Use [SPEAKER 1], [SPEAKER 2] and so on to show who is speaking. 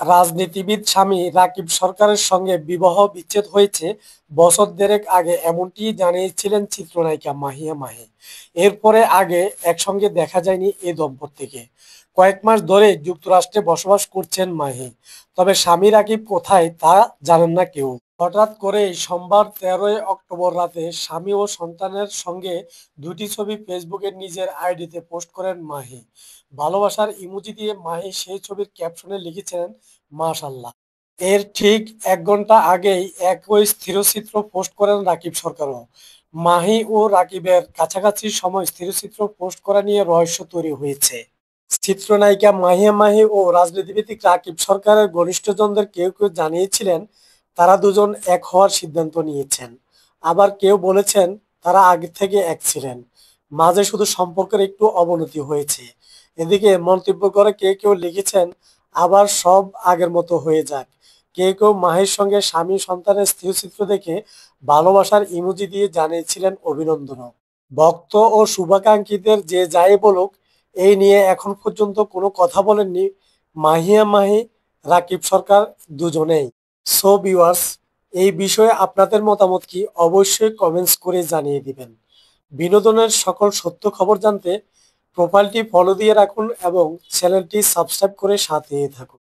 [SPEAKER 1] রাজনীতিবিদ স্বামী রাকিব সরকারের সঙ্গে বিবাহ বিচ্ছেদ হয়েছে বছর দেড়েক আগে, এমনটি জানিয়েছিলেন চিত্রনায়িকা মাহিয়া মাহি। এরপরে আগে একসঙ্গে দেখা যায়নি এই দম্পতিকে। কয়েক মাস ধরে যুক্তরাষ্ট্রে বসবাস করছেন মাহি, তবে স্বামী রাকিব কোথায় তা জানেন না কেউ। হঠাৎ করে সোমবার 13ই অক্টোবর রাতে স্বামী ও সন্তানের সঙ্গে দুটি ছবি ফেসবুকের নিজের আইডিতে পোস্ট করেন মাহি। ভালোবাসার ইমোজি দিয়ে মাহি সেই ছবির ক্যাপশনে লিখেছেন মাশাআল্লাহ। এর ঠিক ১ ঘণ্টা আগেই একই স্থিরচিত্র পোস্ট করেন রাকিব সরকারও। মাহি ও রাকিবের কাছাকাছি সময় স্থিরচিত্র পোস্ট করা নিয়ে রহস্য তৈরি হয়েছে। চিত্রনায়িকা মাহিয়া মাহি ও রাজনীতিবিদ রাকিব সরকারের ঘনিষ্ঠজনদের কেউ কেউ জানিয়েছিলেন তারা দুজন এক হওয়ার সিদ্ধান্ত নিয়েছেন। আবার কেউ বলেছেন তারা আগে থেকে এক ছিলেন, মাঝে শুধু সম্পর্কের একটু অবনতি হয়েছে। এদিকে মন্তব্য করে কেউ কেউ লিখেছেন আবার সব আগের মতো হয়ে যাক। কেউ কেউ মাহির সঙ্গে স্বামী সন্তানের স্থিরচিত্র দেখে ভালোবাসার ইমোজি দিয়ে জানিয়েছিলেন অভিনন্দনও। ভক্ত ও শুভাকাঙ্ক্ষীদের যে যাই বলুক, এই নিয়ে এখন পর্যন্ত কোনো কথা বলেননি মাহিয়া মাহি, রাকিব সরকার দুজনেই। সো ভিউয়ার্স, এই বিষয়ে আপনাদের মতামত কি অবশ্যই কমেন্টস করে জানিয়ে দিবেন। বিনোদনের সকল সত্য খবর জানতে প্রোফাইলটি ফলো দিয়ে রাখুন এবং চ্যানেলটি সাবস্ক্রাইব করে সাথে থাকুন।